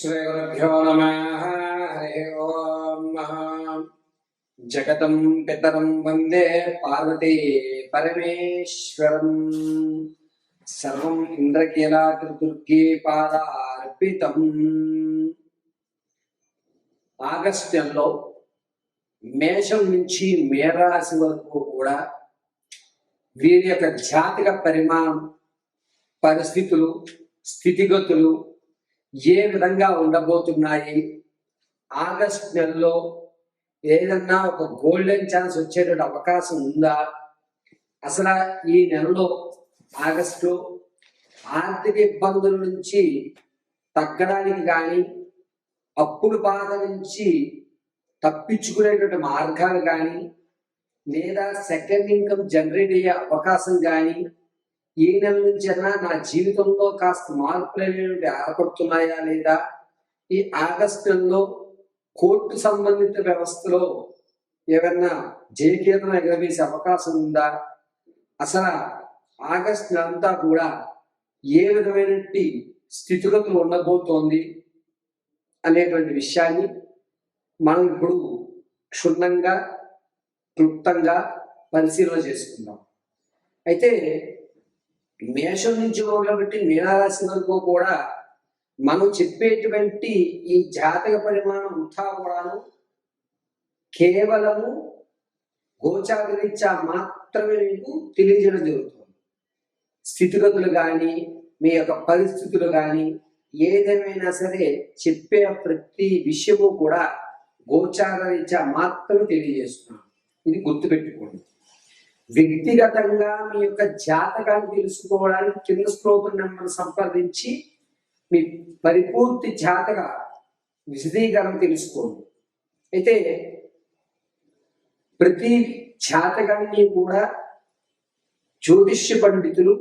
श्रीगुरुभ्यो नमः। हरिः ओम्। जगतं पितरं वन्दे पार्वती परमेश्वरम्। सर्वं इंद्रकीलाद्रिदुर्गे पादार्पितम्। ఆగస్టు నెలలో మేషం నుంచి మేరాశి వరకు కూడా వీరి యొక్క జాతక పరిమాణం, పరిస్థితులు, స్థితిగతులు ఏ విధంగా ఉండబోతున్నాయి, ఆగస్టు నెలలో ఏదన్నా ఒక గోల్డెన్ ఛాన్స్ వచ్చేటువంటి అవకాశం ఉందా, అసలు ఈ నెలలో ఆగస్టు ఆర్థిక ఇబ్బందుల నుంచి తగ్గడానికి కానీ, అప్పుల బాధ నుంచి తప్పించుకునేటువంటి మార్గాలు కానీ, లేదా సెకండ్ ఇన్కమ్ జనరేట్ అయ్యే అవకాశం కానీ, ఈ నెల నుంచి అన్నా నా జీవితంలో కాస్త మార్పులు అనేవి ఏర్పడుతున్నాయా లేదా, ఈ ఆగస్టు నెలలో కోర్టు సంబంధిత వ్యవస్థలో ఏమన్నా జయకేతనం ఎగరవేసే అవకాశం ఉందా, అసలు ఆగస్టు నెలంతా కూడా ఏ విధమైనటువంటి స్థితిగతులు ఉండబోతోంది అనేటువంటి విషయాన్ని మనం ఇప్పుడు క్షుణ్ణంగా క్లుప్తంగా పరిశీలన చేసుకుందాం. అయితే మేషం నుంచి మొదలుపెట్టి మీనరాశి వరకు కూడా మనం చెప్పేటువంటి ఈ జాతక పరిమాణం అంతా కూడాను కేవలము గోచారరీత్యా మాత్రమే మీకు తెలియజేయడం జరుగుతుంది. స్థితిగతులు కానీ, మీ యొక్క పరిస్థితులు కానీ, ఏదేమైనా సరే చెప్పే ప్రతి విషయము కూడా గోచారరీత్యా మాత్రమే తెలియజేస్తున్నాం. ఇది గుర్తుపెట్టుకోండి. వ్యక్తిగతంగా మీ యొక్క జాతకాన్ని తెలుసుకోవడానికి కింద శ్లోకం నెంబర్ సంప్రదించి మీ పరిపూర్తి జాతక విశదీకరణ తెలుసుకోండి. అయితే ప్రతి జాతకాన్ని కూడా జ్యోతిష్య పండితులు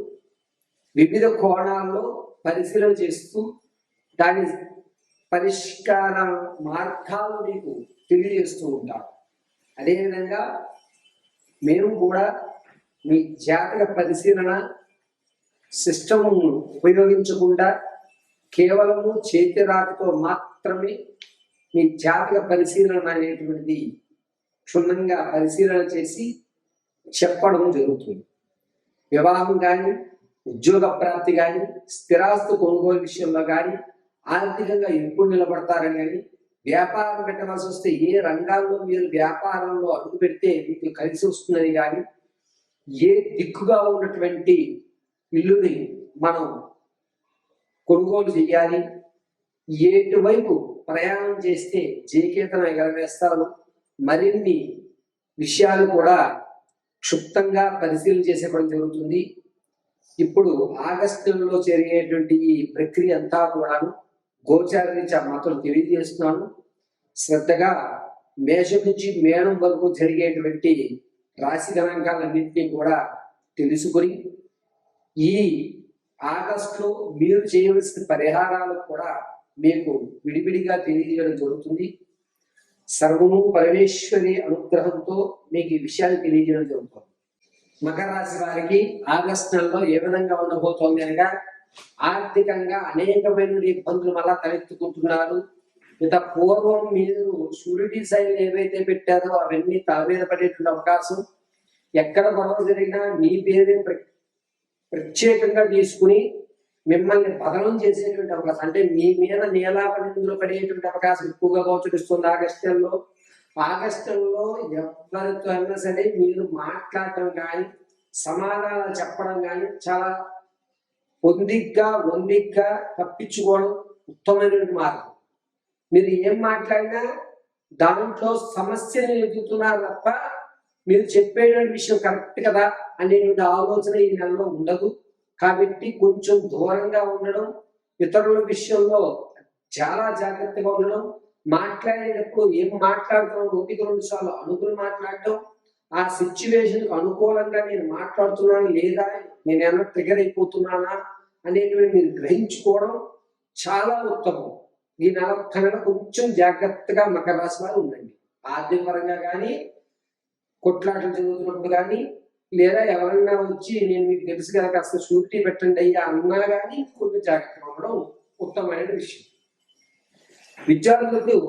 వివిధ కోణాల్లో పరిశీలన చేస్తూ దాని పరిష్కార మార్గాలు మీకు తెలియజేస్తూ ఉంటారు. అదేవిధంగా మేము కూడా మీ జాతక పరిశీలన సిస్టమ్ ఉపయోగించకుండా కేవలము చేతి రాతతో మాత్రమే మీ జాతక పరిశీలన అనేటువంటిది క్షుణ్ణంగా పరిశీలన చేసి చెప్పడం జరుగుతుంది. వివాహం కానీ, ఉద్యోగ ప్రాప్తి కానీ, స్థిరాస్తు కొనుగోలు విషయంలో కానీ, ఆర్థికంగా ఎప్పుడు నిలబడతారని కానీ, వ్యాపారం పెట్టవలసి వస్తే ఏ రంగాల్లో మీరు వ్యాపారంలో అడుగు పెడితే మీకు కలిసి వస్తుందని కానీ, ఏ దిక్కుగా ఉన్నటువంటి ఇల్లుని మనం కొనుగోలు చేయాలి, ఎటువైపు ప్రయాణం చేస్తే జయకేతనం ఎగరవేస్తారు, మరిన్ని విషయాలు కూడా క్షుప్తంగా పరిశీలన చేసేయడం జరుగుతుంది. ఇప్పుడు ఆగస్టు నెలలో జరిగేటువంటి ఈ ప్రక్రియ అంతా కూడా గోచారరీత్యా మాత్రం తెలియజేస్తున్నాను. శ్రద్ధగా మేషం నుంచి మేనం వరకు జరిగేటువంటి రాశి గణాంకాలన్నింటినీ కూడా తెలుసుకొని ఈ ఆగస్టులో మీరు చేయవలసిన పరిహారాలు కూడా మీకు విడివిడిగా తెలియజేయడం జరుగుతుంది. సర్వము పరమేశ్వరి అనుగ్రహంతో మీకు ఈ విషయాలు తెలియజేయడం జరుగుతుంది. మకర రాశి వారికి ఆగస్టు నెలలో ఏ విధంగా ఉండబోతోంది అనగా, ఆర్థికంగా అనేకమైన ఇబ్బందులు మళ్ళా తలెత్తుకుంటున్నారు. ఇంత పూర్వం మీరు షూరిటీ సైన్లు ఏవైతే పెట్టారో అవన్నీ తల మీద పడేటువంటి అవకాశం, ఎక్కడ గొడవ జరిగినా మీ పేరుని ప్రత్యేకంగా తీసుకుని మిమ్మల్ని బదలం చేసేటువంటి అవకాశం, అంటే మీ మీద నీలాపనిందులు పడేటువంటి అవకాశం ఎక్కువగా గోచరిస్తుంది ఆగస్టు నెలలో. ఆగస్టు నెలలో ఎవరితో అయినా సరే మీరు మాట్లాడటం కానీ, సమాధానాలు చెప్పడం కానీ చాలా వందిగ్గా తప్పించుకోవడం ఉత్తమమైనటువంటి మార్గం. మీరు ఏం మాట్లాడినా దాంట్లో సమస్యను ఎదుగుతున్నారు తప్ప మీరు చెప్పేటువంటి విషయం కరెక్ట్ కదా అనేటువంటి ఆలోచన ఈ నెలలో ఉండదు. కాబట్టి కొంచెం దూరంగా ఉండడం, ఇతరుల విషయంలో చాలా జాగ్రత్తగా ఉండడం, మాట్లాడేటప్పుడు ఏం మాట్లాడుతున్నాం 1-2 సార్లు అనుకుని మాట్లాడటం, ఆ సిచ్యువేషన్కి అనుకూలంగా నేను మాట్లాడుతున్నాను లేదా నేను ఏమన్నా ట్రిగర్ అయిపోతున్నానా అనేటువంటి మీరు గ్రహించుకోవడం చాలా ఉత్తమం. ఈ నెల కొంచెం జాగ్రత్తగా మకర రాశి వారు ఉండండి. ఆర్థిక పరంగా కానీ, కొట్లాటలు జరుగుతున్నప్పుడు కానీ, లేదా ఎవరన్నా వచ్చి నేను మీకు తెలుసు కదా కాస్త షూరిటీ పెట్టండి అయ్యా అన్నా కానీ కొంచెం జాగ్రత్తగా ఉండడం ఉత్తమమైన విషయం. విద్యార్థులకు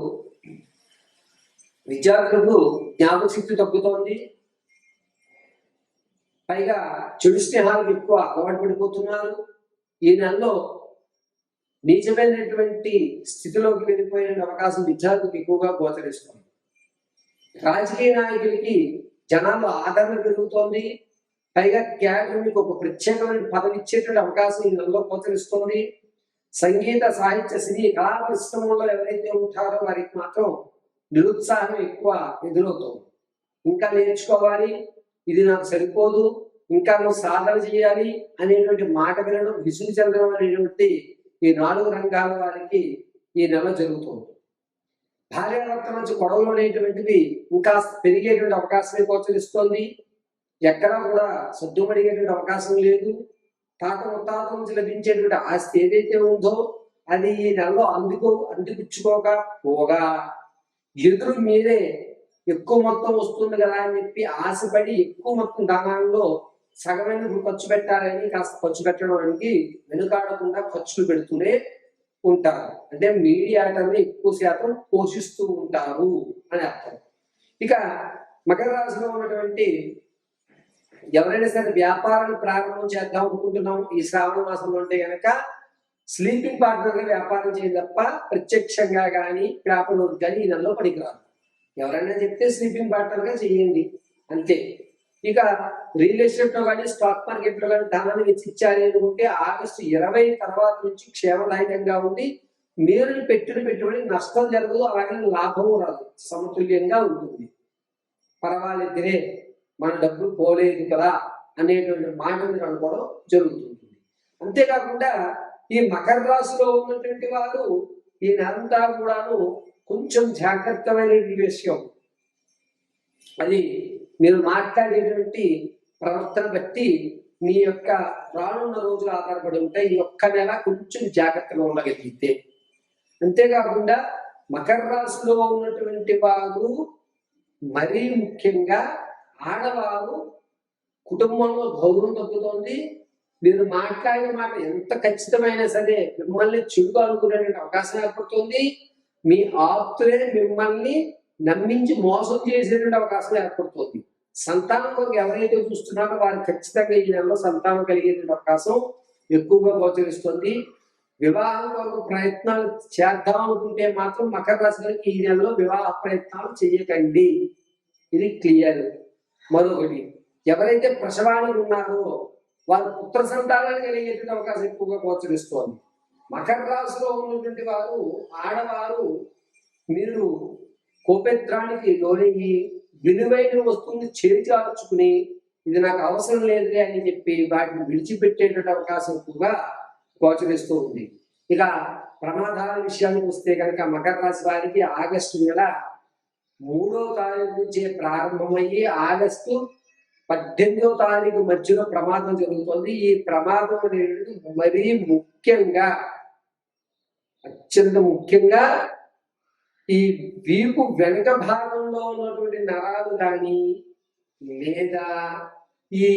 జ్ఞాపకశక్తి తగ్గుతోంది. పైగా చెడు స్నేహాలకు ఎక్కువ అలవాటు పడిపోతున్నారు. ఈ నెలలో నీచమైనటువంటి స్థితిలోకి వెళ్ళిపోయే అవకాశం విద్యార్థులకు ఎక్కువగా గోచరిస్తుంది. రాజకీయ నాయకులకి జనాల్లో ఆదరణ పెరుగుతోంది. పైగా క్యాడర్కి ఒక ప్రత్యేకమైన పదవి ఇచ్చేటువంటి అవకాశం ఈ నెలలో గోచరిస్తుంది. సంగీత, సాహిత్య, సినీ కళా పరిశ్రమలో ఎవరైతే ఉంటారో వారికి మాత్రం నిరుత్సాహం ఎక్కువ ఎదురవుతుంది. ఇంకా నేర్చుకోవాలి, ఇది నాకు సరిపోదు, ఇంకా నువ్వు సాధన చేయాలి అనేటువంటి మాట వినడం, విసుగు చెందడం అనేటువంటి ఈ 4 రంగాల వారికి ఈ నెల జరుగుతుంది. భార్యాభర్తల నుంచి గొడవలు అనేటువంటివి ఇంకా పెరిగేటువంటి అవకాశమే గోచరిస్తోంది. ఎక్కడా కూడా సర్దుమడిగేటువంటి అవకాశం లేదు. తాత ముత్తాత నుంచి లభించేటువంటి ఆస్తి ఏదైతే ఉందో అది ఈ నెలలో అందిపుచ్చుకోక పోగా ఎదురు మీరే ఎక్కువ మొత్తం వస్తుంది కదా అని చెప్పి ఆశపడి ఎక్కువ మొత్తం దానాల్లో సగమైన ఖర్చు పెట్టాలని కాస్త ఖర్చు పెట్టడానికి వెనుకాడకుండా ఖర్చులు పెడుతూనే ఉంటారు. అంటే మీడియాటర్ని ఎక్కువ శాతం పోషిస్తూ ఉంటారు అని అర్థం. ఇక మకర రాశిలో ఉన్నటువంటి ఎవరైనా సరే వ్యాపారాన్ని ప్రారంభం చేద్దాం అనుకుంటున్నాం ఈ శ్రావణ మాసంలో అంటే కనుక స్లీపింగ్ పార్ట్నర్ గా వ్యాపారం చేయాలి తప్ప ప్రత్యక్షంగా కానీ వ్యాపారం కానీ ఈ నెలలో పనికిరాదు. ఎవరైనా చెప్తే స్లీపింగ్ పార్ట్నర్ గా చేయండి అంతే. ఇక రియల్ ఎస్టేట్ లో కానీ స్టాక్ మార్కెట్ లో కానీ ధనాన్ని వెచ్చించాలి అనుకుంటే ఆగస్టు 20 తర్వాత నుంచి క్షేమదాయకంగా ఉంది. మీరు పెట్టుబడి నష్టం జరగదు, అలాగే లాభము రాదు, సమతుల్యంగా ఉంటుంది. పర్వాలేదురే మన డబ్బులు పోలేదు కదా అనేటువంటి మాట మీరు అనుకోవడం జరుగుతుంది. అంతేకాకుండా ఈ మకర రాశిలో ఉన్నటువంటి వారు ఈ నెలంతా కూడాను కొంచెం జాగ్రత్తమైన విషయం. అది మీరు మాట్లాడేటువంటి ప్రవర్తన బట్టి మీ యొక్క రానున్న రోజులు ఆధారపడి ఉంటాయి. ఈ ఒక్క నెల కొంచెం జాగ్రత్తగా ఉండగలిగితే. అంతేకాకుండా మకర రాశిలో ఉన్నటువంటి వారు మరీ ముఖ్యంగా ఆడవారు కుటుంబంలో గౌరవం తగ్గుతోంది. మీరు మాట్లాడిన మాట ఎంత ఖచ్చితమైనా సరే మిమ్మల్ని చెడుగా అనుకునే అవకాశం ఏర్పడుతుంది. మీ ఆప్తులే మిమ్మల్ని నమ్మించి మోసం చేసేటువంటి అవకాశం ఏర్పడుతుంది. సంతానం కొరకు ఎవరైతే చూస్తున్నారో వారు ఖచ్చితంగా ఈ నెలలో సంతానం కలిగేటువంటి అవకాశం ఎక్కువగా గోచరిస్తుంది. వివాహం కొరకు ప్రయత్నాలు చేద్దాం అనుకుంటే మాత్రం మకర రాశికి ఈ నెలలో వివాహ ప్రయత్నాలు చేయకండి, ఇది క్లియర్. మరొకటి, ఎవరైతే ప్రసవానికి ఉన్నారో వారు పుత్ర సంతానాన్ని కలిగేటువంటి అవకాశం ఎక్కువగా గోచరిస్తోంది. మకర రాశిలో ఉన్నటువంటి వారు ఆడవారు మీరు కోపెత్రానికి లోనయ్యి విలువైన వస్తువుని చేర్చార్చుకుని ఇది నాకు అవసరం లేదులే అని చెప్పి వాటిని విడిచిపెట్టేటువంటి అవకాశం ఎక్కువగా గోచరిస్తూ ఉంది. ఇక ప్రమాదాల విషయానికి వస్తే కనుక మకర రాశి వారికి ఆగస్టు నెల 3వ తారీఖు నుంచే ప్రారంభమయ్యి ఆగస్టు 18వ తారీఖు మధ్యలో ప్రమాదం జరుగుతుంది. ఈ ప్రమాదం అనేది మరీ ముఖ్యంగా, అత్యంత ముఖ్యంగా ఈ వీపు వెనుక భాగంలో ఉన్నటువంటి నరాలు కానీ లేదా ఈ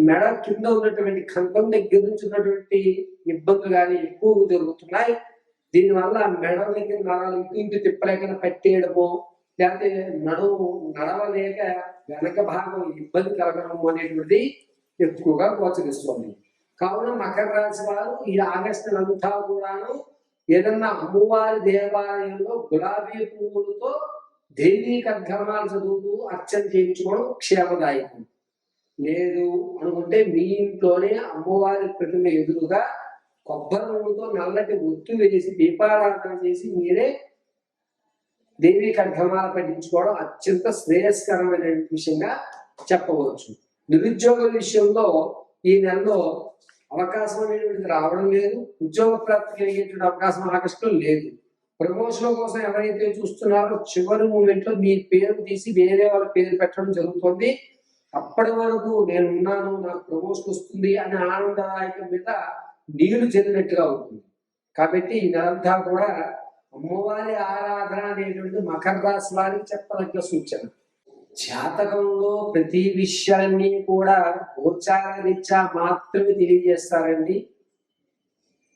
మెడ కింద ఉన్నటువంటి కంఠం దగ్గర నుంచి ఉన్నటువంటి ఇబ్బందులు కానీ ఎక్కువగా జరుగుతున్నాయి. దీనివల్ల మెడ దగ్గర నరాలు ఇంటి తిప్పలేక పెట్టేయడము, లేకపోతే నడవలేక వెనక భాగం ఇబ్బంది కలగడం అనేటువంటిది ఎక్కువగా గోచరిస్తుంది. కావున మకర రాశి వారు ఈ ఆగస్టు అంతా కూడాను ఏదన్నా అమ్మవారి దేవాలయంలో గులాబీ పువ్వులతో దేవీ కర్గమాలు చదువుతూ అర్చన చేయించుకోవడం క్షేమదాయకం. లేదు అనుకుంటే మీ ఇంట్లోనే అమ్మవారి ప్రతిమ ఎదురుగా కొబ్బరి నూనెతో నల్లటి ఒత్తు వేసి దీపారాధన చేసి మీరే దేవీ కర్గమాల పట్టించుకోవడం అత్యంత శ్రేయస్కరమైన విషయంగా చెప్పవచ్చు. నిరుద్యోగుల విషయంలో ఈ నెలలో అవకాశం అనేటువంటిది రావడం లేదు. ఉద్యోగ ప్రాప్తి కలిగేటువంటి అవకాశం ఆగస్టులో లేదు. ప్రమోషన్ కోసం ఎవరైతే చూస్తున్నారో చివరి మూమెంట్ లో మీ పేరు తీసి వేరే వాళ్ళ పేరు పెట్టడం జరుగుతుంది. అప్పటి వరకు నేనున్నాను, నాకు ప్రమోషన్ వస్తుంది అనే ఆనందదాయకం మీద నీళ్లు చెందినట్టుగా ఉంటుంది. కాబట్టి ఈ నెలంతా కూడా అమ్మవారి ఆరాధన అనేటువంటి మకర రాశి వారికి చెప్పదగ్గ సూచన. జాతకంలో ప్రతి విషయాన్ని కూడా గోచార రీత్యా మాత్రమే తెలియజేస్తారండి.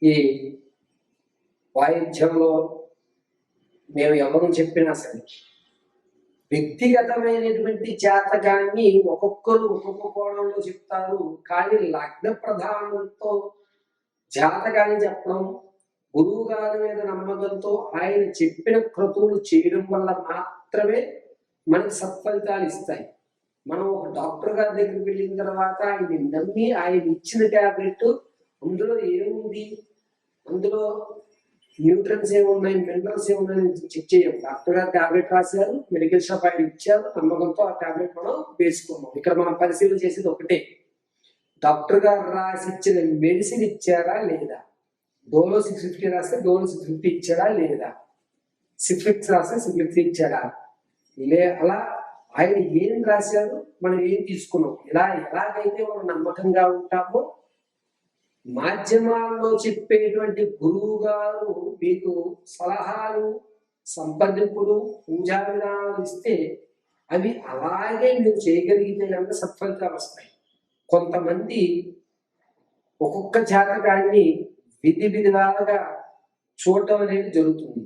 ఈ వాయిద్యంలో మేము ఎవరు చెప్పినా సరే వ్యక్తిగతమైనటువంటి జాతకాన్ని ఒక్కొక్కరు ఒక్కొక్క కోణంలో చెప్తారు. కానీ లగ్న ప్రధానంతో జాతకాన్ని చెప్పడం, గురువు గారి మీద నమ్మకంతో ఆయన చెప్పిన క్రతువులు చేయడం వల్ల మాత్రమే మనకి సత్ఫలితాలు ఇస్తాయి. మనం ఒక డాక్టర్ గారి దగ్గరికి వెళ్ళిన తర్వాత ఆయన నమ్మి ఆయన ఇచ్చిన ట్యాబ్లెట్ అందులో ఏముంది, అందులో న్యూట్రన్స్ ఏమున్నాయి, మినరల్స్ ఏమున్నాయని చెక్ చేయం. డాక్టర్ గారు ట్యాబ్లెట్ రాశారు, మెడికల్ షాప్ ఆయన ఇచ్చారు, నమ్మకంతో ఆ ట్యాబ్లెట్ మనం వేసుకున్నాం. ఇక్కడ మనం పరిశీలన చేసేది ఒకటే, డాక్టర్ గారు రాసి ఇచ్చిన మెడిసిన్ ఇచ్చారా లేదా, డోలో 650 రాస్తే డోలో 650 ఇచ్చాడా లేదా, సిఫ్లిక్స్ రాస్తే సిఫ్లిక్స్ ఇచ్చాడా, అలా ఆయన ఏం రాశారు మనం ఏం తీసుకున్నాం. ఎలాగైతే మనం నమ్మకంగా ఉంటామో మాధ్యమాల్లో చెప్పేటువంటి గురువు గారు మీకు సలహాలు, సంప్రదింపులు, పూజా విధానాలు ఇస్తే అవి అలాగే మీరు చేయగలిగితే కనుక సత్ఫలితాలు వస్తాయి. కొంతమంది ఒక్కొక్క జాతకాన్ని విధివిధాలుగా చూడటం అనేది జరుగుతుంది.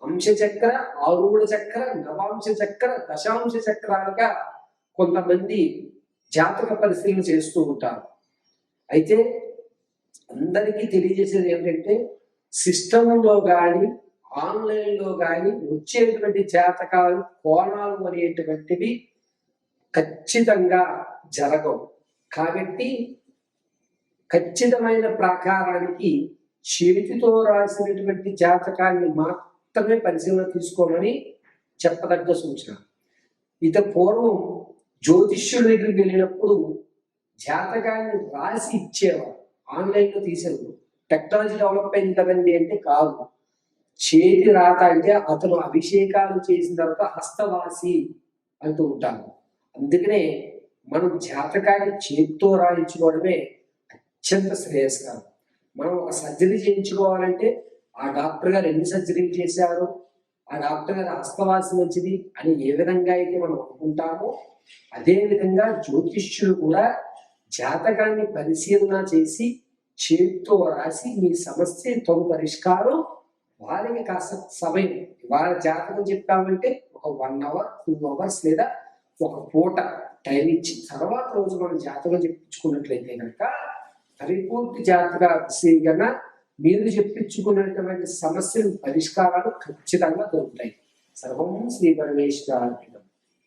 అంశచక్ర, ఆరువుల చక్ర, నవాంశ చక్ర, దశాంశ చక్రాలుగా కొంతమంది జాతక పరిశీలన చేస్తూ ఉంటారు. అయితే అందరికీ తెలియజేసేది ఏంటంటే సిస్టంలో కానీ ఆన్లైన్లో కానీ వచ్చేటువంటి జాతకాలు, కోణాలు అనేటువంటివి ఖచ్చితంగా జరగవు. కాబట్టి ఖచ్చితమైన ప్రాకారానికి చేతితో రాసినటువంటి జాతకాన్ని మాత్రమే పరిశీలన తీసుకోమని చెప్పదగ్గ సూచన. ఇత పూర్వం జ్యోతిష్యుల దగ్గరికి వెళ్ళినప్పుడు జాతకాన్ని రాసి ఇచ్చేవారు, ఆన్లైన్లో తీసేవారు. టెక్నాలజీ డెవలప్ అయింది కదండి అంటే కాదు. చేతి రాత అంటే అతను అభిషేకాలు చేసిన తర్వాత హస్తవాసి అంటూ ఉంటారు. అందుకనే మనం జాతకాన్ని చేతితో రాయించుకోవడమే అత్యంత శ్రేయస్కరం. మనం ఒక సర్జరీ చేయించుకోవాలంటే ఆ డాక్టర్ గారు ఎన్ని సర్జరీలు చేశారు, ఆ డాక్టర్ గారు హస్తవాసి మంచిది అని ఏ విధంగా అయితే మనం అనుకుంటామో అదే విధంగా జ్యోతిష్యులు కూడా జాతకాన్ని పరిశీలన చేసి చేతితో రాసి మీ సమస్య తగు పరిష్కారం వారికి కాస్త సమయం, వాళ్ళ జాతకం చెప్పామంటే ఒక 1 hour 2 hours లేదా ఒక పూట టైం ఇచ్చి తర్వాత రోజు మనం జాతకం చెప్పించుకున్నట్లయితే కనుక పరిపూర్తి జాతక పరిశీలన మీరు చెప్పించుకున్నటువంటి సమస్యలు పరిష్కారాలు ఖచ్చితంగా దొరుకుతాయి. సర్వం శ్రీ పరమేశ్వరార్పణం.